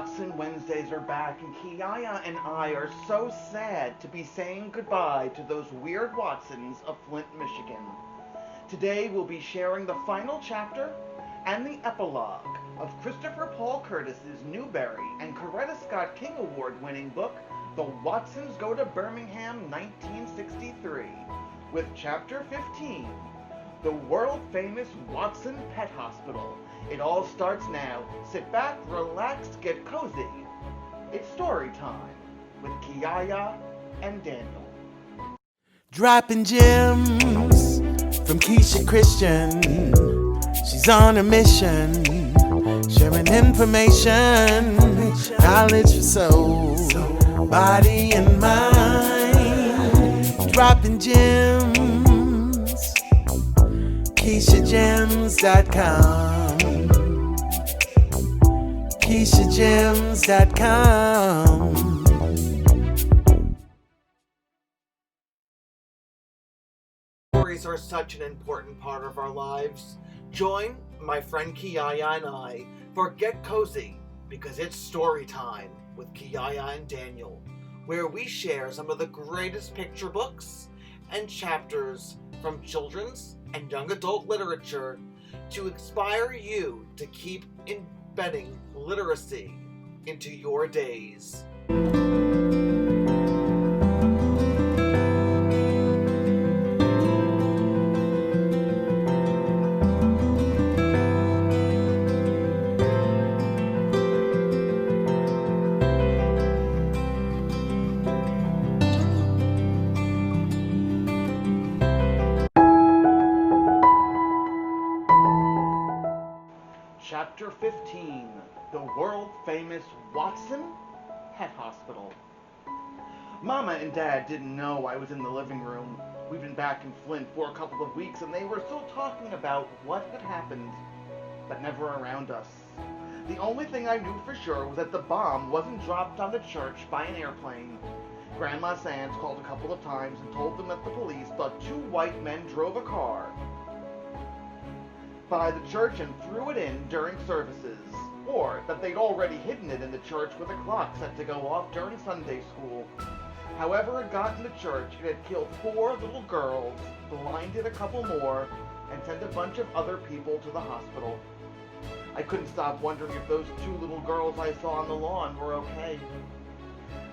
Watson Wednesdays are back, and Kiyaya and I are so sad to be saying goodbye to those weird Watsons of Flint, Michigan. Today we'll be sharing the final chapter and the epilogue of Christopher Paul Curtis's Newberry and Coretta Scott King Award-winning book, The Watsons Go to Birmingham, 1963, with Chapter 15, The World-Famous Watson Pet Hospital. It all starts now. Sit back, relax, get cozy. It's story time with Kiyaya and Daniel. Dropping gems from Keisha Christian. She's on a mission, sharing information, knowledge for soul, body and mind. Dropping gems, KeishaGems.com. KeishaGems.com. Stories are such an important part of our lives. Join my friend Kiyaya and I for Get Cozy, because it's story time with Kiyaya and Daniel, where we share some of the greatest picture books and chapters from children's and young adult literature to inspire you to keep embedding literacy into your days. Chapter 15, The World-Famous Watson Pet Hospital. Mama and Dad didn't know I was in the living room. We'd been back in Flint for a couple of weeks and they were still talking about what had happened, but never around us. The only thing I knew for sure was that the bomb wasn't dropped on the church by an airplane. Grandma Sands called a couple of times and told them that the police thought two white men drove a car by the church and threw it in during services, or that they'd already hidden it in the church with a clock set to go off during Sunday school. However it got in the church, it had killed 4 little girls, blinded a couple more, and sent a bunch of other people to the hospital. I couldn't stop wondering if those 2 little girls I saw on the lawn were okay.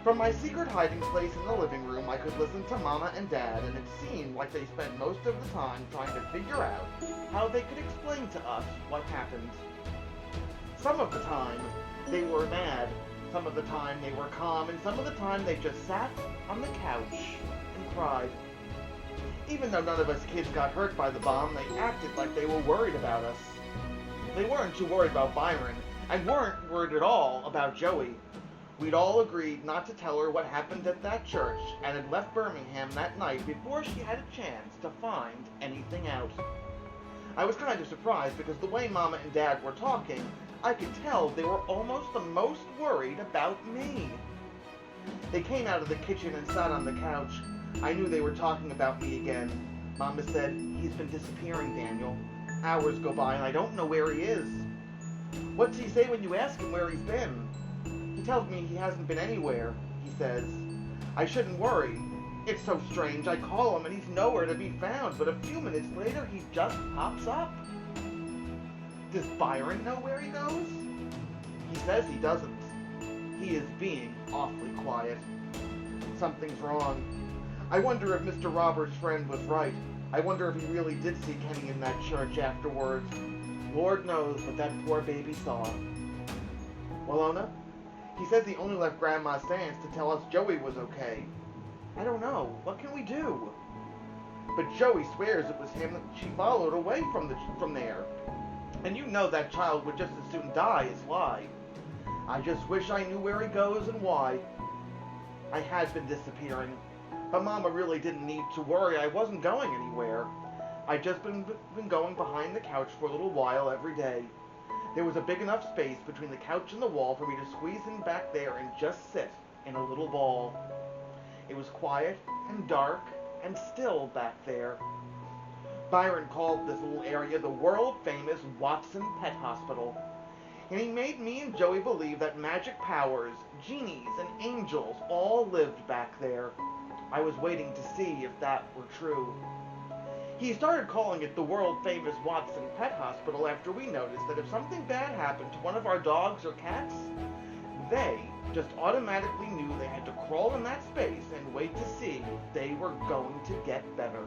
From my secret hiding place in the living room, I could listen to Mama and Dad, and it seemed like they spent most of the time trying to figure out how they could explain to us what happened. Some of the time, they were mad. Some of the time, they were calm. And some of the time, they just sat on the couch and cried. Even though none of us kids got hurt by the bomb, they acted like they were worried about us. They weren't too worried about Byron, and weren't worried at all about Joey. We'd all agreed not to tell her what happened at that church and had left Birmingham that night before she had a chance to find anything out. I was kind of surprised because the way Mama and Dad were talking, I could tell they were almost the most worried about me. They came out of the kitchen and sat on the couch. I knew they were talking about me again. Mama said, "He's been disappearing, Daniel. Hours go by and I don't know where he is." "What's he say when you ask him where he's been?" "He tells me he hasn't been anywhere," he says. "I shouldn't worry. It's so strange. I call him and he's nowhere to be found, but a few minutes later he just pops up." "Does Byron know where he goes?" "He says he doesn't. He is being awfully quiet. Something's wrong. I wonder if Mr. Roberts' friend was right. I wonder if he really did see Kenny in that church afterwards. Lord knows what that poor baby saw." "Walona? He says he only left Grandma Sands to tell us Joey was okay." "I don't know. What can we do?" "But Joey swears it was him that she followed away from there. And you know that child would just as soon die as lie. I just wish I knew where he goes and why. I had been disappearing, but Mama really didn't need to worry. I wasn't going anywhere. I'd just been going behind the couch for a little while every day. There was a big enough space between the couch and the wall for me to squeeze in back there and just sit in a little ball. It was quiet and dark and still back there. Byron called this little area the world-famous Watson Pet Hospital. And he made me and Joey believe that magic powers, genies, and angels all lived back there. I was waiting to see if that were true. He started calling it the world-famous Watson Pet Hospital after we noticed that if something bad happened to one of our dogs or cats, they just automatically knew they had to crawl in that space and wait to see if they were going to get better.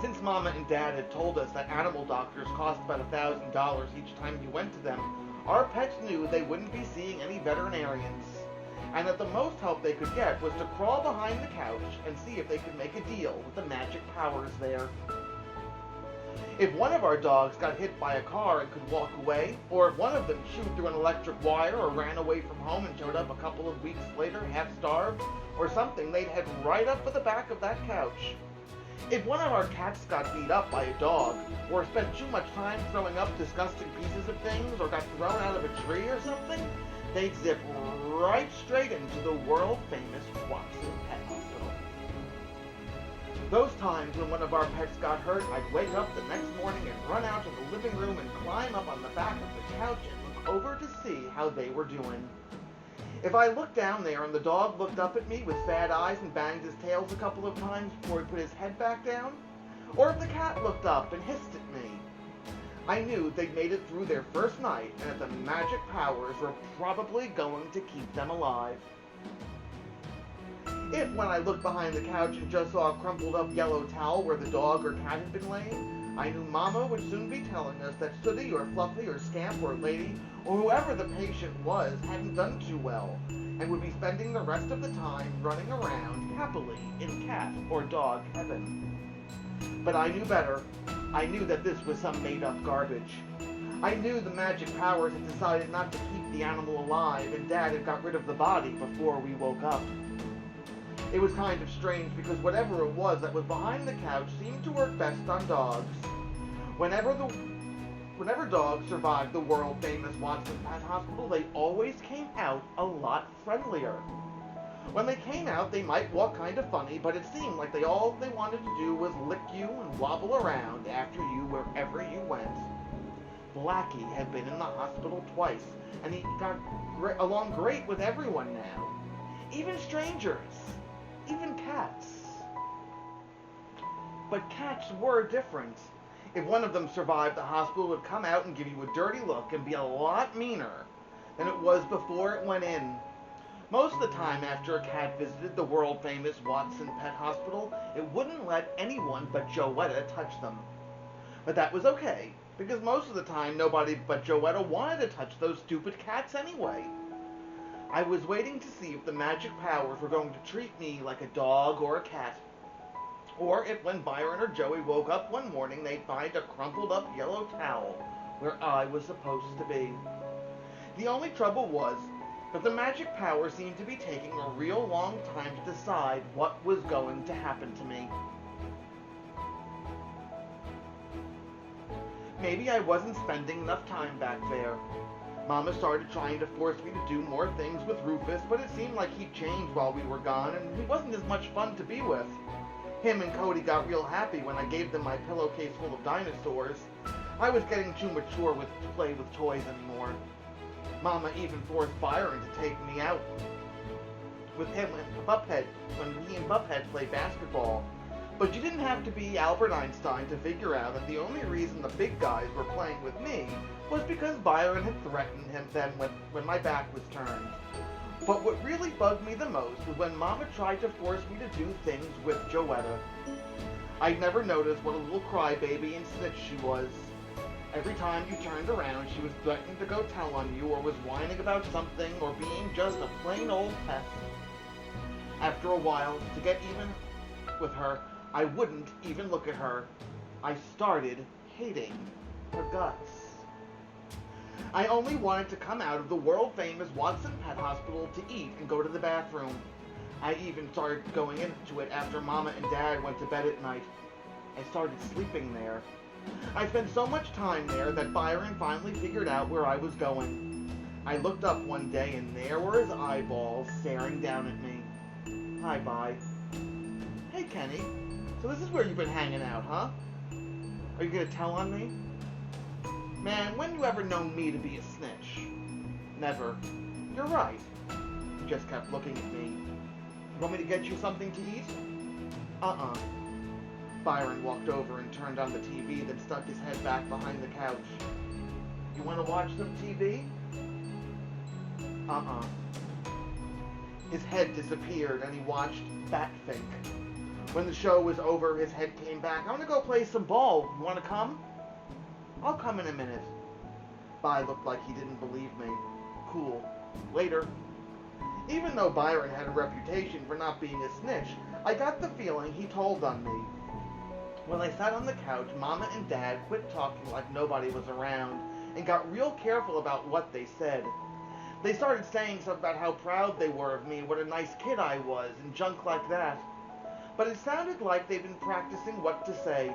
Since Mama and Dad had told us that animal doctors cost about $1,000 each time you went to them, our pets knew they wouldn't be seeing any veterinarians, and that the most help they could get was to crawl behind the couch and see if they could make a deal with the magic powers there. If one of our dogs got hit by a car and could walk away, or if one of them chewed through an electric wire or ran away from home and showed up a couple of weeks later half-starved, or something, they'd head right up to the back of that couch. If one of our cats got beat up by a dog, or spent too much time throwing up disgusting pieces of things, or got thrown out of a tree or something, they'd zip right straight into the world-famous Watson Pet Hospital. Those times when one of our pets got hurt, I'd wake up the next morning and run out to the living room and climb up on the back of the couch and look over to see how they were doing. If I looked down there and the dog looked up at me with sad eyes and banged his tails a couple of times before he put his head back down, or if the cat looked up and hissed at me, I knew they'd made it through their first night and that the magic powers were probably going to keep them alive. If, when I looked behind the couch and just saw a crumpled up yellow towel where the dog or cat had been laying, I knew Mama would soon be telling us that Sooty or Fluffy or Scamp or Lady or whoever the patient was hadn't done too well and would be spending the rest of the time running around happily in cat or dog heaven. But I knew better. I knew that this was some made-up garbage. I knew the magic powers had decided not to keep the animal alive and Dad had got rid of the body before we woke up. It was kind of strange because whatever it was that was behind the couch seemed to work best on dogs. Whenever dogs survived the world-famous Watson Pet Hospital, they always came out a lot friendlier. When they came out, they might walk kind of funny, but it seemed like all they wanted to do was lick you and wobble around after you wherever you went. Blackie had been in the hospital twice, and he got along great with everyone now. Even strangers. Even cats. But cats were different. If one of them survived, the hospital would come out and give you a dirty look and be a lot meaner than it was before it went in. Most of the time after a cat visited the world-famous Watson Pet Hospital, it wouldn't let anyone but Joetta touch them. But that was okay, because most of the time nobody but Joetta wanted to touch those stupid cats anyway. I was waiting to see if the magic powers were going to treat me like a dog or a cat. Or if when Byron or Joey woke up one morning, they'd find a crumpled up yellow towel where I was supposed to be. The only trouble was that the magic power seemed to be taking a real long time to decide what was going to happen to me. Maybe I wasn't spending enough time back there. Mama started trying to force me to do more things with Rufus, but it seemed like he changed while we were gone, and he wasn't as much fun to be with. Him and Cody got real happy when I gave them my pillowcase full of dinosaurs. I was getting too mature to play with toys anymore. Mama even forced Byron to take me out with him when he and Buphead played basketball. But you didn't have to be Albert Einstein to figure out that the only reason the big guys were playing with me was because Byron had threatened him then when my back was turned. But what really bugged me the most was when Mama tried to force me to do things with Joetta. I'd never noticed what a little crybaby and snitch she was. Every time you turned around, she was threatening to go tell on you or was whining about something or being just a plain old pest. After a while, to get even with her, I wouldn't even look at her. I started hating her guts. I only wanted to come out of the world-famous Watson Pet Hospital to eat and go to the bathroom. I even started going into it after Mama and Dad went to bed at night. I started sleeping there. I spent so much time there that Byron finally figured out where I was going. I looked up one day and there were his eyeballs staring down at me. Hi, Bye. Hey, Kenny. So this is where you've been hanging out, huh? Are you gonna tell on me? Man, when you ever known me to be a snitch? Never. You're right. He just kept looking at me. Want me to get you something to eat? Uh-uh. Byron walked over and turned on the TV, then stuck his head back behind the couch. You want to watch some TV? Uh-uh. His head disappeared, and he watched Batfink. When the show was over, his head came back. I want to go play some ball. You want to come? I'll come in a minute. Bai looked like he didn't believe me. Cool. Later. Even though Byron had a reputation for not being a snitch, I got the feeling he told on me. When I sat on the couch, Mama and Dad quit talking like nobody was around and got real careful about what they said. They started saying stuff about how proud they were of me, what a nice kid I was, and junk like that. But it sounded like they'd been practicing what to say.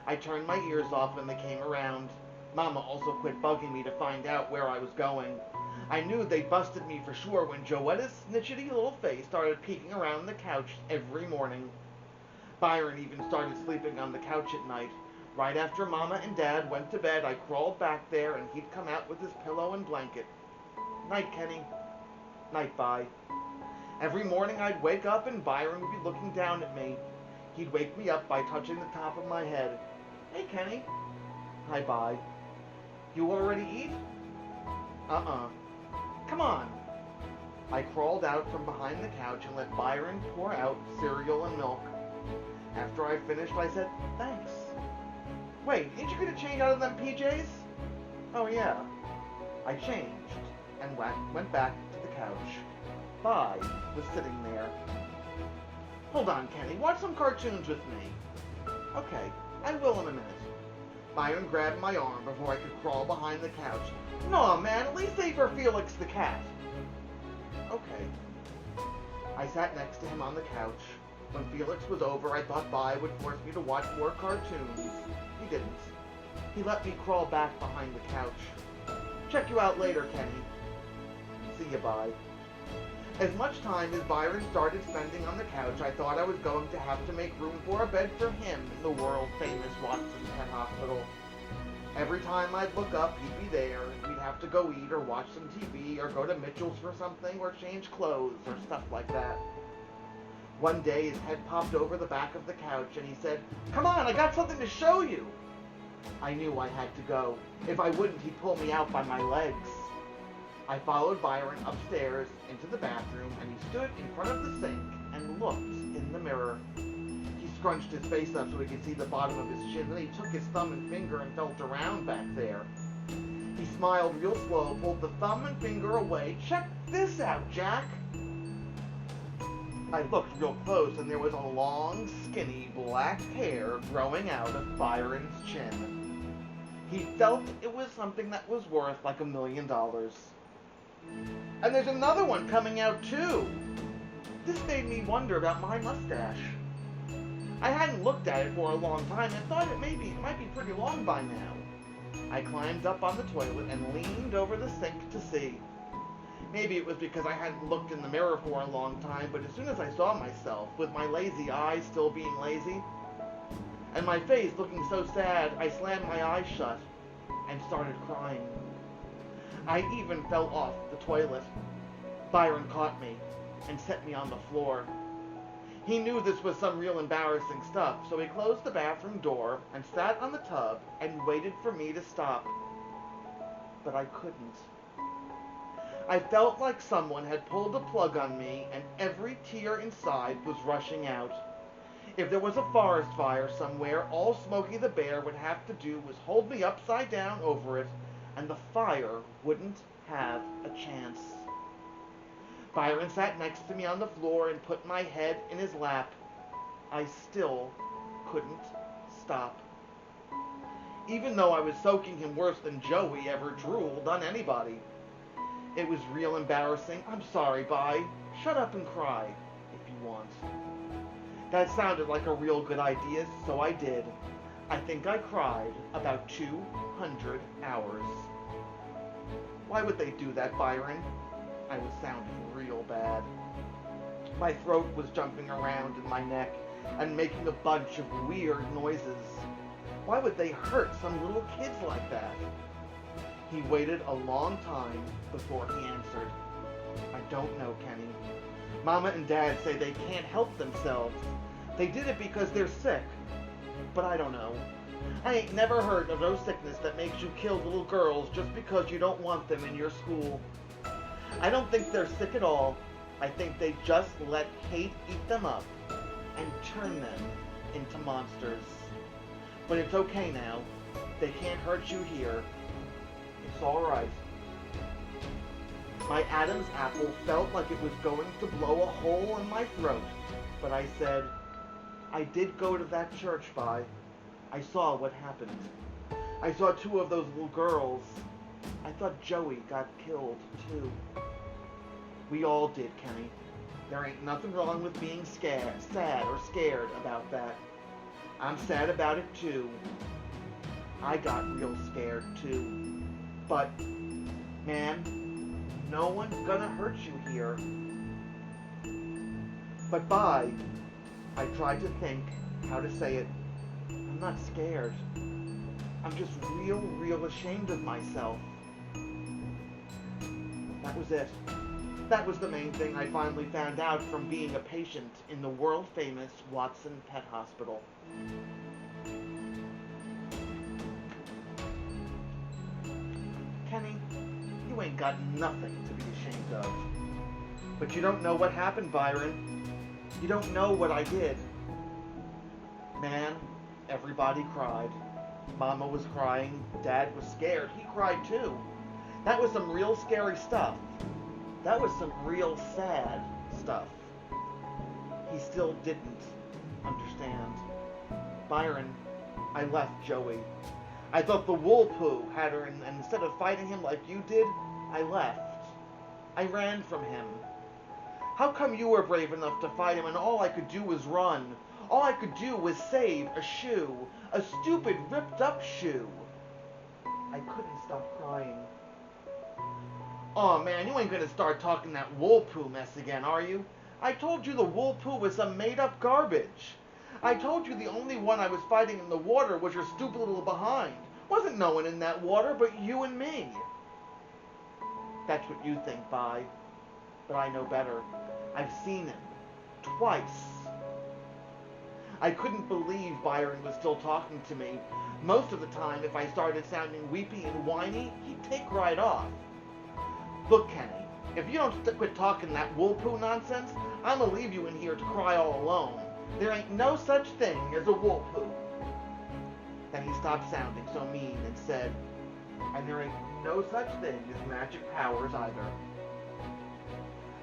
I turned my ears off when they came around. Mama also quit bugging me to find out where I was going. I knew they busted me for sure when Joetta's snitchety little face started peeking around the couch every morning. Byron even started sleeping on the couch at night. Right after Mama and Dad went to bed, I crawled back there and he'd come out with his pillow and blanket. Night, Kenny. Night, Bai. Every morning I'd wake up and Byron would be looking down at me. He'd wake me up by touching the top of my head. Hey, Kenny. Hi, Bai. You already eat? Uh-uh. Come on. I crawled out from behind the couch and let Byron pour out cereal and milk. After I finished, I said, thanks. Wait, ain't you gonna change out of them PJs? Oh, yeah. I changed and went back to the couch. Bai was sitting there. Hold on, Kenny. Watch some cartoons with me. Okay, I will in a minute. Byron grabbed my arm before I could crawl behind the couch. No, man, at least say for Felix the cat. Okay. I sat next to him on the couch. When Felix was over, I thought Bai would force me to watch more cartoons. He didn't. He let me crawl back behind the couch. Check you out later, Kenny. See ya, Bai. As much time as Byron started spending on the couch, I thought I was going to have to make room for a bed for him in the world-famous WATSONS Pet Hospital. Every time I'd look up, he'd be there, and we'd have to go eat or watch some TV or go to Mitchell's for something or change clothes or stuff like that. One day, his head popped over the back of the couch, and he said, "Come on, I got something to show you." I knew I had to go. If I wouldn't, he'd pull me out by my legs. I followed Byron upstairs into the bathroom, and he stood in front of the sink and looked in the mirror. He scrunched his face up so he could see the bottom of his chin, then he took his thumb and finger and felt around back there. He smiled real slow, pulled the thumb and finger away. "Check this out, Jack." I looked real close, and there was a long, skinny, black hair growing out of Byron's chin. He felt it was something that was worth like $1 million. And there's another one coming out too. This made me wonder about my mustache. I hadn't looked at it for a long time and thought it might be pretty long by now. I climbed up on the toilet and leaned over the sink to see. Maybe it was because I hadn't looked in the mirror for a long time, but as soon as I saw myself, with my lazy eyes still being lazy, and my face looking so sad, I slammed my eyes shut and started crying. I even fell off the toilet. Byron caught me and set me on the floor. He knew this was some real embarrassing stuff, so he closed the bathroom door and sat on the tub and waited for me to stop. But I couldn't. I felt like someone had pulled a plug on me and every tear inside was rushing out. If there was a forest fire somewhere, all Smokey the Bear would have to do was hold me upside down over it, and the fire wouldn't have a chance. Byron sat next to me on the floor and put my head in his lap. I still couldn't stop. Even though I was soaking him worse than Joey ever drooled on anybody. It was real embarrassing. I'm sorry, Bai. Shut up and cry, if you want. That sounded like a real good idea, so I did. I think I cried about 200 hours. Why would they do that, Byron? I was sounding real bad. My throat was jumping around in my neck and making a bunch of weird noises. Why would they hurt some little kids like that? He waited a long time before he answered. I don't know, Kenny. Mama and Dad say they can't help themselves. They did it because they're sick. But I don't know. I ain't never heard of no sickness that makes you kill little girls just because you don't want them in your school. I don't think they're sick at all. I think they just let hate eat them up and turn them into monsters. But it's okay now. They can't hurt you here. It's alright. My Adam's apple felt like it was going to blow a hole in my throat, but I said, I did go to that church, Vi. I saw what happened. I saw two of those little girls. I thought Joey got killed, too. We all did, Kenny. There ain't nothing wrong with being sad or scared about that. I'm sad about it, too. I got real scared, too. But, man, no one's gonna hurt you here. But Vi, I tried to think how to say it. I'm not scared. I'm just real ashamed of myself. That was it. That was the main thing I finally found out from being a patient in the world-famous Watson Pet Hospital. Kenny, you ain't got nothing to be ashamed of. But you don't know what happened, Byron. You don't know what I did. Man, everybody cried. Mama was crying. Dad was scared. He cried too. That was some real scary stuff. That was some real sad stuff. He still didn't understand. Byron, I left Joey. I thought the wool poo had her, and instead of fighting him like you did, I left. I ran from him. How come you were brave enough to fight him and all I could do was run? All I could do was save a shoe. A stupid, ripped-up shoe. I couldn't stop crying. Aw, man, you ain't gonna start talking that wool poo mess again, are you? I told you the wool poo was some made-up garbage. I told you the only one I was fighting in the water was your stupid little behind. Wasn't no one in that water but you and me. That's what you think, Vi. But I know better. I've seen him. Twice. I couldn't believe Byron was still talking to me. Most of the time, if I started sounding weepy and whiny, he'd take right off. Look, Kenny, if you don't quit talking that wool poo nonsense, I'm gonna leave you in here to cry all alone. There ain't no such thing as a wool poo. Then he stopped sounding so mean and said, and there ain't no such thing as magic powers either.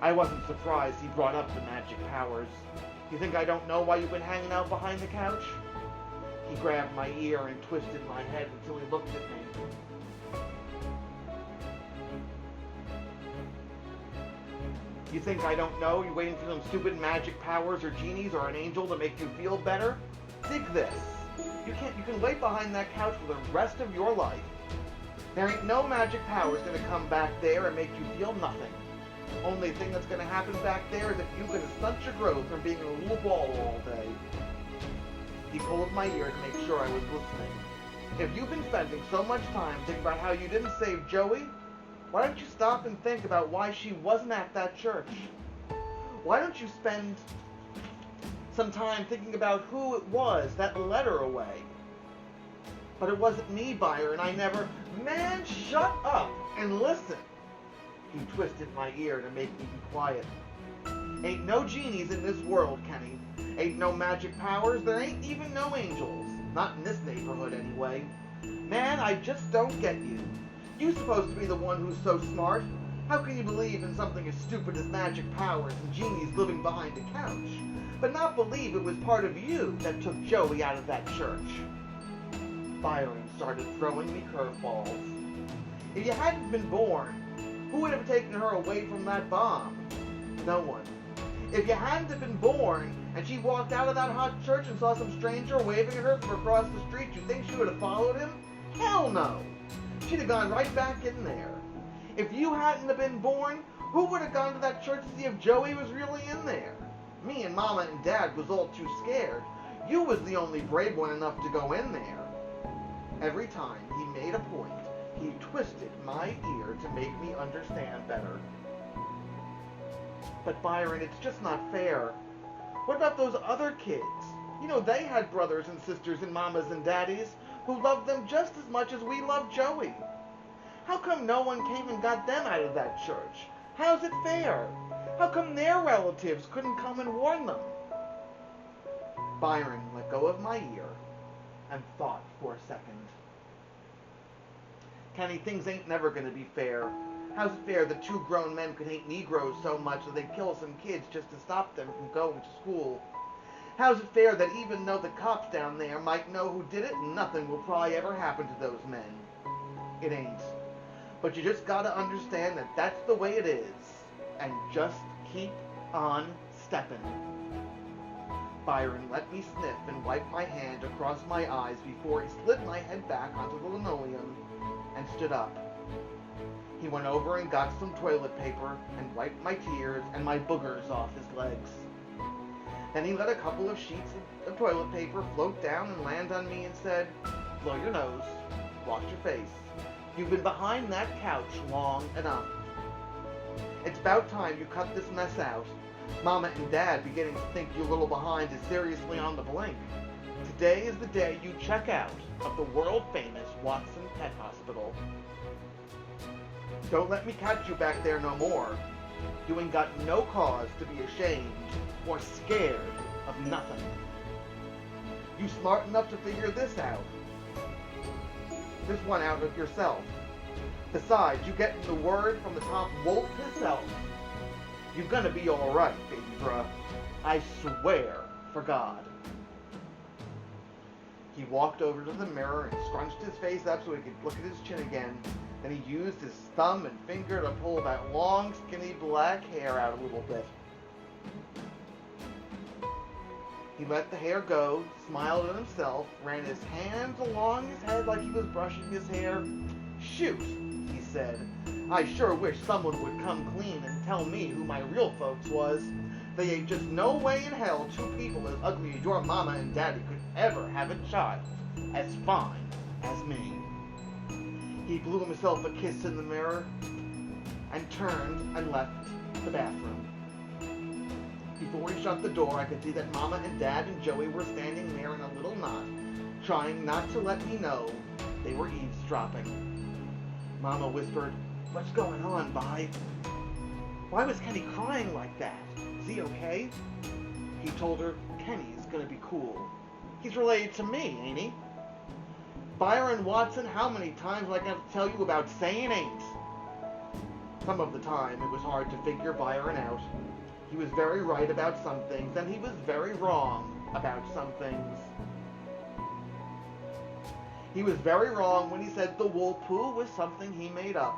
I wasn't surprised he brought up the magic powers. You think I don't know why you've been hanging out behind the couch? He grabbed my ear and twisted my head until he looked at me. You think I don't know? You're waiting for some stupid magic powers or genies or an angel to make you feel better? Dig this. You can wait behind that couch for the rest of your life. There ain't no magic powers gonna come back there and make you feel nothing. Only thing that's gonna happen back there is if you're gonna stunt your growth from being a little ball all day. He pulled my ear to make sure I was listening. If you've been spending so much time thinking about how you didn't save Joey, why don't you stop and think about why she wasn't at that church? Why don't you spend some time thinking about who it was that led her away? But it wasn't me, Byron. I never... Man, shut up and listen. He twisted my ear to make me be quiet. Ain't no genies in this world, Kenny. Ain't no magic powers. There ain't even no angels. Not in this neighborhood, anyway. Man, I just don't get you. You supposed to be the one who's so smart. How can you believe in something as stupid as magic powers and genies living behind a couch, but not believe it was part of you that took Joey out of that church? Byron started throwing me curveballs. If you hadn't been born, who would have taken her away from that bomb? No one. If you hadn't have been born and she walked out of that hot church and saw some stranger waving at her from across the street, you think she would have followed him? Hell no! She'd have gone right back in there. If you hadn't have been born, who would have gone to that church to see if Joey was really in there? Me and Mama and Dad was all too scared. You was the only brave one enough to go in there. Every time he made a point He twisted my ear to make me understand better. But Byron, it's just not fair. What about those other kids? You know, they had brothers and sisters and mamas and daddies who loved them just as much as we love Joey. How come no one came and got them out of that church? How's it fair? How come their relatives couldn't come and warn them? Byron let go of my ear and thought for a second. Kenny, things ain't never gonna be fair. How's it fair that two grown men could hate Negroes so much that they'd kill some kids just to stop them from going to school? How's it fair that even though the cops down there might know who did it, nothing will probably ever happen to those men? It ain't. But you just gotta understand that that's the way it is. And just keep on stepping. Byron let me sniff and wipe my hand across my eyes before he slid my head back onto the linoleum and stood up. He went over and got some toilet paper and wiped my tears and my boogers off his legs. Then he let a couple of sheets of toilet paper float down and land on me and said, "Blow your nose, wash your face. You've been behind that couch long enough. It's about time you cut this mess out. Mama and Dad beginning to think you a little behind is seriously on the blink. Today is the day you check out of the world-famous Watson Pet Hospital. Don't let me catch you back there no more. You ain't got no cause to be ashamed or scared of nothing. You smart enough to figure this one out of yourself. Besides, you getting the word from the top wolf himself. You're gonna be alright, baby bruh. I swear for God." He walked over to the mirror and scrunched his face up so he could look at his chin again. Then he used his thumb and finger to pull that long, skinny black hair out a little bit. He let the hair go, smiled at himself, ran his hands along his head like he was brushing his hair. "Shoot," he said. "I sure wish someone would come clean and tell me who my real folks was. They ain't just no way in hell two people as ugly as your mama and daddy could ever have a child as fine as me." He blew himself a kiss in the mirror and turned and left the bathroom. Before he shut the door, I could see that Mama and Dad and Joey were standing there in a little knot, trying not to let me know they were eavesdropping. Mama whispered, "What's going on, Vi?" "Why was Kenny crying like that? Is he okay?" He told her, "Kenny's gonna be cool. He's related to me, ain't he?" "Byron Watson, how many times am I going to tell you about saying ain't?" Some of the time, it was hard to figure Byron out. He was very right about some things, and he was very wrong about some things. He was very wrong when he said the wool poo was something he made up.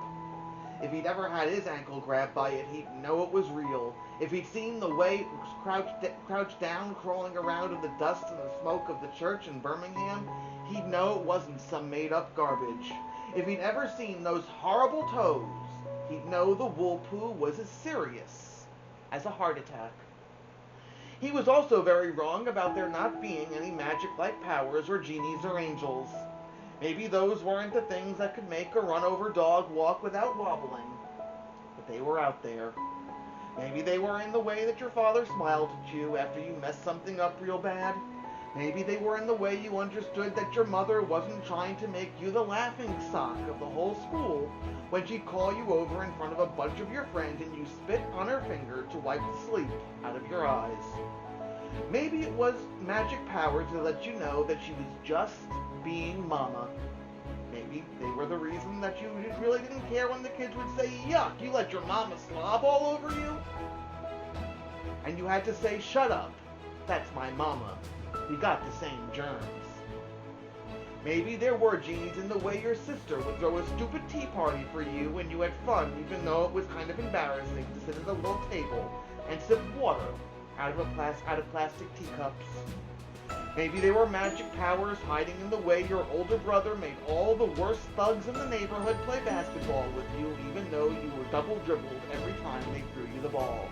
If he'd ever had his ankle grabbed by it, he'd know it was real. If he'd seen the way it was crouched down, crawling around in the dust and the smoke of the church in Birmingham, he'd know it wasn't some made-up garbage. If he'd ever seen those horrible toes, he'd know the wool poo was as serious as a heart attack. He was also very wrong about there not being any magic-like powers or genies or angels. Maybe those weren't the things that could make a run-over dog walk without wobbling. But they were out there. Maybe they were in the way that your father smiled at you after you messed something up real bad. Maybe they were in the way you understood that your mother wasn't trying to make you the laughing stock of the whole school when she'd call you over in front of a bunch of your friends and you spit on her finger to wipe the sleep out of your eyes. Maybe it was magic powers to let you know that she was just being Mama. Maybe they were the reason that you really didn't care when the kids would say, "Yuck, you let your mama slob all over you?" And you had to say, "Shut up, that's my mama. We got the same germs." Maybe there were genies in the way your sister would throw a stupid tea party for you when you had fun, even though it was kind of embarrassing to sit at a little table and sip water out of plastic teacups. Maybe there were magic powers hiding in the way your older brother made all the worst thugs in the neighborhood play basketball with you, even though you were double dribbled every time they threw you the ball.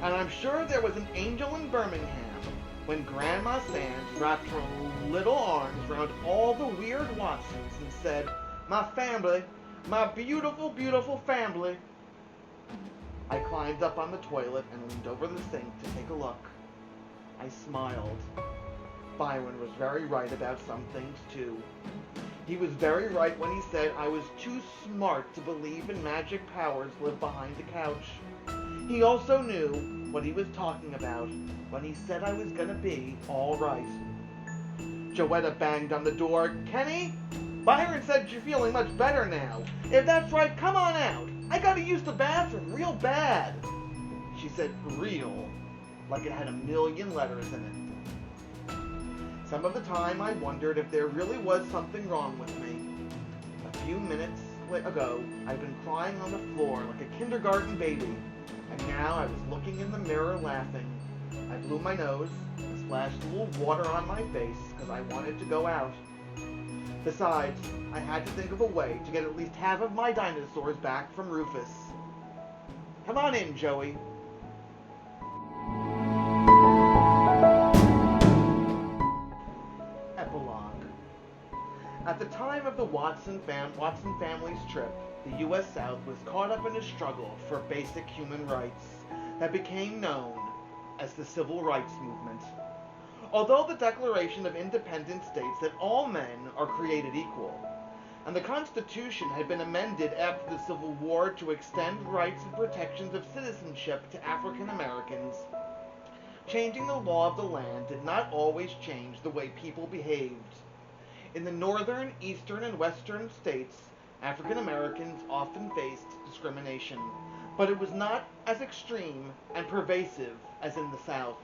And I'm sure there was an angel in Birmingham when Grandma Sands wrapped her little arms around all the weird Watsons and said, My family. My beautiful, beautiful family. I climbed up on the toilet and leaned over the sink to take a look. I smiled. Byron was very right about some things, too. He was very right when he said I was too smart to believe in magic powers live behind the couch. He also knew what he was talking about when he said I was gonna be all right. Joetta banged on the door. Kenny? Byron said you're feeling much better now. If that's right, come on out. I gotta use the bathroom real bad. She said real, like it had a million letters in it. Some of the time I wondered if there really was something wrong with me. A few minutes ago, I'd been crying on the floor like a kindergarten baby, and now I was looking in the mirror laughing. I blew my nose and splashed a little water on my face because I wanted to go out. Besides, I had to think of a way to get at least half of my dinosaurs back from Rufus. Come on in, Joey. Epilogue. At the time of the Watson family's trip, the U.S. South was caught up in a struggle for basic human rights that became known as the Civil Rights Movement. Although the Declaration of Independence states that all men are created equal, and the Constitution had been amended after the Civil War to extend rights and protections of citizenship to African Americans, changing the law of the land did not always change the way people behaved. In the northern, eastern, and western states, African Americans often faced discrimination, but it was not as extreme and pervasive as in the South.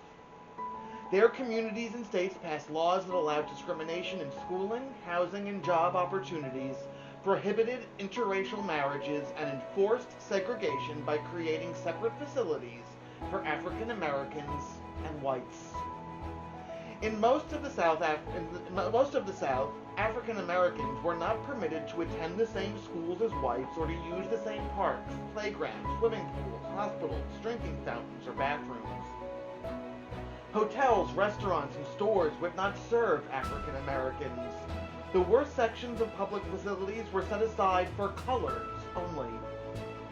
Their communities and states passed laws that allowed discrimination in schooling, housing, and job opportunities, prohibited interracial marriages, and enforced segregation by creating separate facilities for African Americans and whites. In most of the South, African Americans were not permitted to attend the same schools as whites or to use the same parks, playgrounds, swimming pools, hospitals, drinking fountains, or bathrooms. Hotels, restaurants, and stores would not serve African Americans. The worst sections of public facilities were set aside for colors only.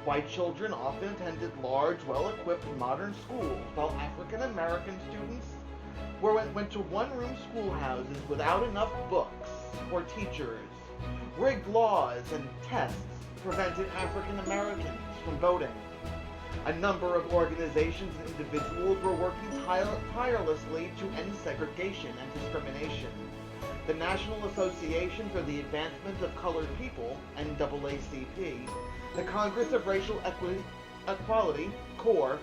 White children often attended large, well-equipped modern schools, while African American students went to one-room schoolhouses without enough books or teachers. Rigged laws and tests prevented African Americans from voting. A number of organizations and individuals were working tirelessly to end segregation and discrimination. The National Association for the Advancement of Colored People, NAACP, the Congress of Racial Equality, CORE,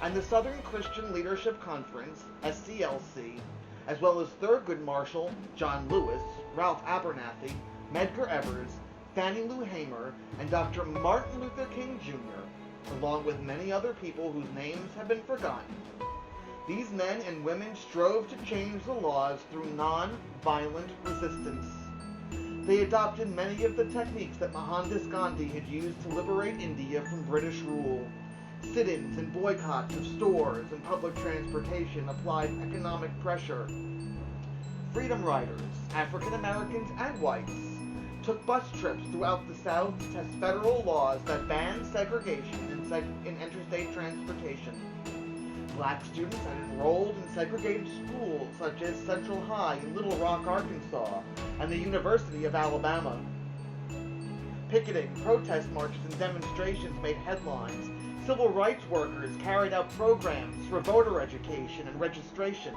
and the Southern Christian Leadership Conference, SCLC, as well as Thurgood Marshall, John Lewis, Ralph Abernathy, Medgar Evers, Fannie Lou Hamer, and Dr. Martin Luther King Jr., along with many other people whose names have been forgotten. These men and women strove to change the laws through non-violent resistance. They adopted many of the techniques that Mohandas Gandhi had used to liberate India from British rule. Sit-ins and boycotts of stores and public transportation applied economic pressure. Freedom riders, African Americans and whites, took bus trips throughout the South to test federal laws that banned segregation in interstate transportation. Black students had enrolled in segregated schools such as Central High in Little Rock, Arkansas, and the University of Alabama. Picketing, protest marches, and demonstrations made headlines. Civil rights workers carried out programs for voter education and registration.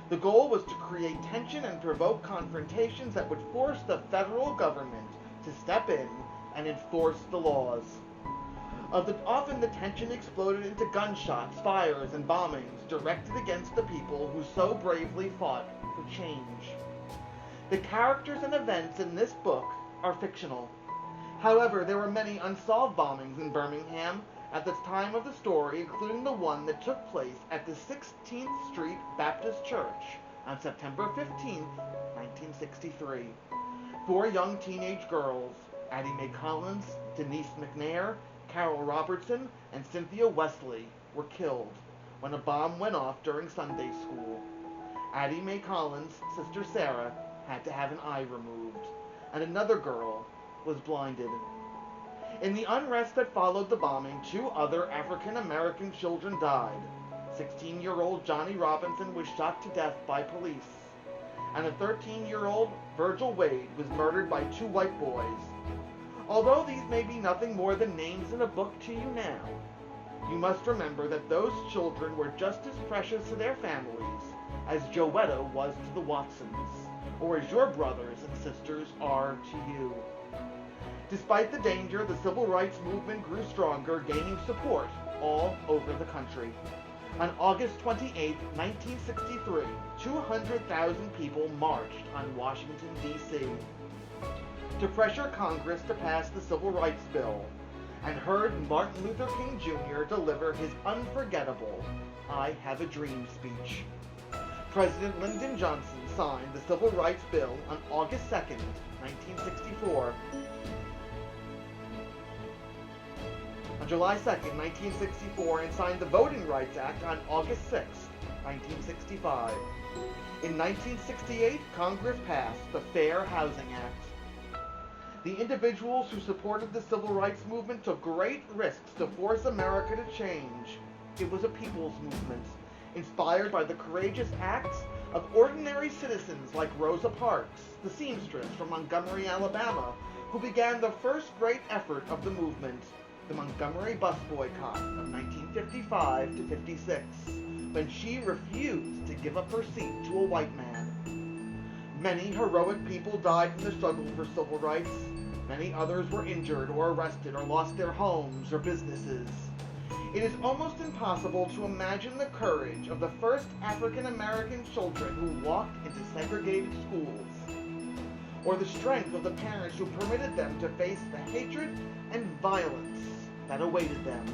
The goal was to create tension and provoke confrontations that would force the federal government to step in and enforce the laws. Often the tension exploded into gunshots, fires, and bombings directed against the people who so bravely fought for change. The characters and events in this book are fictional. However, there were many unsolved bombings in Birmingham at the time of the story, including the one that took place at the 16th Street Baptist Church on September 15, 1963. 4 young teenage girls, Addie Mae Collins, Denise McNair, Carol Robertson, and Cynthia Wesley, were killed when a bomb went off during Sunday school. Addie Mae Collins' sister Sarah had to have an eye removed, and another girl, was blinded. In the unrest that followed the bombing, 2 other African-American children died. 16-year-old Johnny Robinson was shot to death by police, and a 13-year-old Virgil Wade was murdered by 2 white boys. Although these may be nothing more than names in a book to you now, you must remember that those children were just as precious to their families as Joetta was to the Watsons, or as your brothers and sisters are to you. Despite the danger, the civil rights movement grew stronger, gaining support all over the country. On August 28, 1963, 200,000 people marched on Washington, D.C. to pressure Congress to pass the Civil Rights Bill, and heard Martin Luther King Jr. deliver his unforgettable "I Have a Dream" speech. President Lyndon Johnson signed the Civil Rights Bill on August 2, 1964. On July 2, 1964, and signed the Voting Rights Act on August 6, 1965. In 1968, Congress passed the Fair Housing Act. The individuals who supported the civil rights movement took great risks to force America to change. It was a people's movement, inspired by the courageous acts of ordinary citizens like Rosa Parks, the seamstress from Montgomery, Alabama, who began the first great effort of the movement, the Montgomery bus boycott of 1955 to 56, when she refused to give up her seat to a white man. Many heroic people died in the struggle for civil rights. Many others were injured or arrested or lost their homes or businesses. It is almost impossible to imagine the courage of the first African-American children who walked into segregated schools, or the strength of the parents who permitted them to face the hatred and violence that awaited them.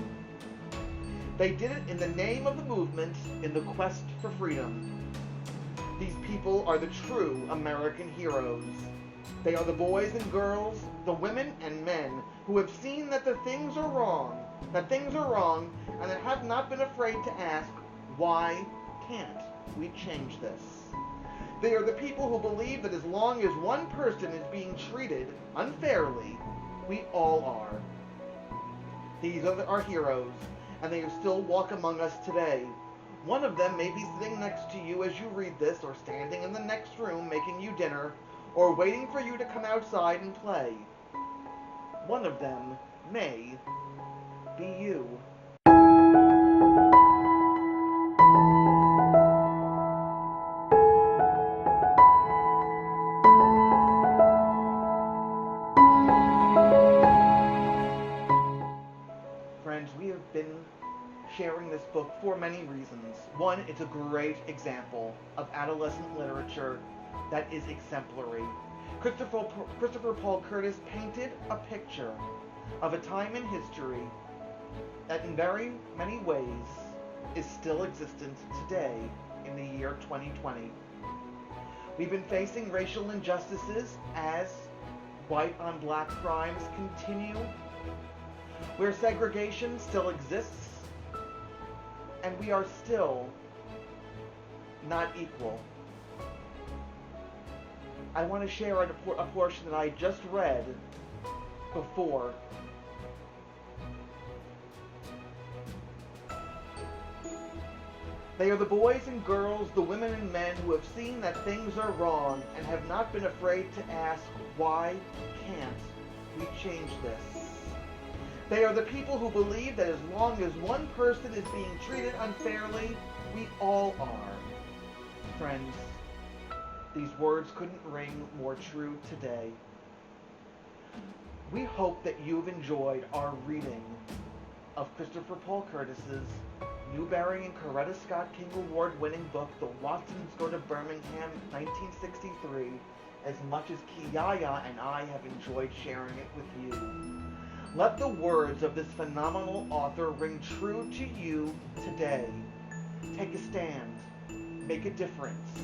They did it in the name of the movement, in the quest for freedom. These people are the true American heroes. They are the boys and girls, the women and men who have seen that things are wrong, and that have not been afraid to ask, why can't we change this? They are the people who believe that as long as one person is being treated unfairly, we all are. These are our heroes, and they still walk among us today. One of them may be sitting next to you as you read this, or standing in the next room making you dinner, or waiting for you to come outside and play. One of them may be you. Friends, we have been sharing this book for many reasons. One, it's a great example of adolescent literature that is exemplary. Christopher Paul Curtis painted a picture of a time in history that in very many ways is still existent today in the year 2020. We've been facing racial injustices as white on black crimes continue, where segregation still exists, and we are still not equal. I want to share a portion that I just read before. They are the boys and girls, the women and men who have seen that things are wrong and have not been afraid to ask, why can't we change this? They are the people who believe that as long as one person is being treated unfairly, we all are. Friends, these words couldn't ring more true today. We hope that you've enjoyed our reading of Christopher Paul Curtis's Newberry and Coretta Scott King Award-winning book, The Watsons Go to Birmingham, 1963, as much as Kiyaya and I have enjoyed sharing it with you. Let the words of this phenomenal author ring true to you today. Take a stand. Make a difference.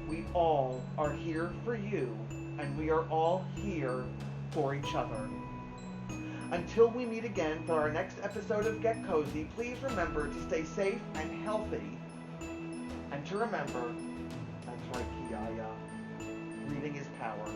We all are here for you, and we are all here for each other. Until we meet again for our next episode of Get Cozy, please remember to stay safe and healthy. And to remember, that's right, Kiyaya, reading is power.